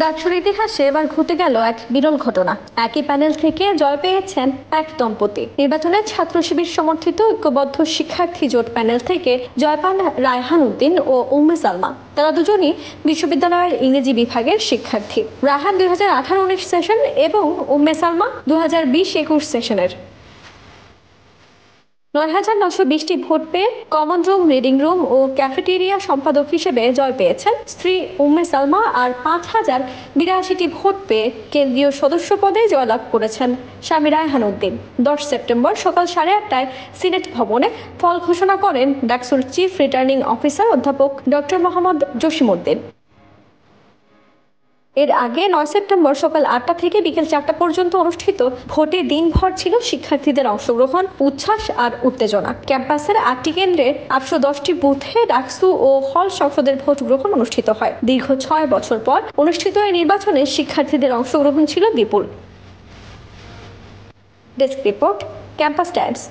ডাকসুর ইতিহাসে এবার ঘটে গেল এক বিরল ঘটনা। একই প্যানেল থেকে জয় পেয়েছেন এক দম্পতি। নির্বাচনে ছাত্র শিবির সমর্থিত ঐক্যবদ্ধ শিক্ষার্থী জোট প্যানেল থেকে জয় পান রায়হান উদ্দিন ও উম্মে সালমা। তারা দুজনই বিশ্ববিদ্যালয়ের ইংরেজি বিভাগের শিক্ষার্থী। রায়হান 2018-19 সেশন এবং উম্মে সালমা 2020-21 সেশনের। ৯,৯২০টি ভোট পেয়ে কমন রুম, রিডিং রুম ও ক্যাফেটেরিয়া সম্পাদক হিসেবে জয় পেয়েছেন স্ত্রী উম্মে সালমা। আর 5,082টি ভোট পেয়ে কেন্দ্রীয় সদস্য পদে জয়লাভ করেছেন স্বামী রায়হান উদ্দিন। 10 সেপ্টেম্বর সকাল 8:30টায় সিনেট ভবনে ফল ঘোষণা করেন ডাকসুর চিফ রিটার্নিং অফিসার অধ্যাপক ডক্টর মোহাম্মদ জসিমউদ্দিন। এর আগে 9 সেপ্টেম্বর সকাল 8টা থেকে বিকেল 4টা পর্যন্ত অনুষ্ঠিত ভোটে দিনভর ছিল শিক্ষার্থীদের অংশগ্রহণ, উচ্ছ্বাস আর উত্তেজনা। ক্যাম্পাসের 8টি কেন্দ্রে 810টি বুথে ডাকসু ও হল সংসদের ভোট গ্রহণ অনুষ্ঠিত হয়। দীর্ঘ 6 বছর পর অনুষ্ঠিত এই নির্বাচনে শিক্ষার্থীদের অংশগ্রহণ ছিল বিপুল। Desk report, Campus Times.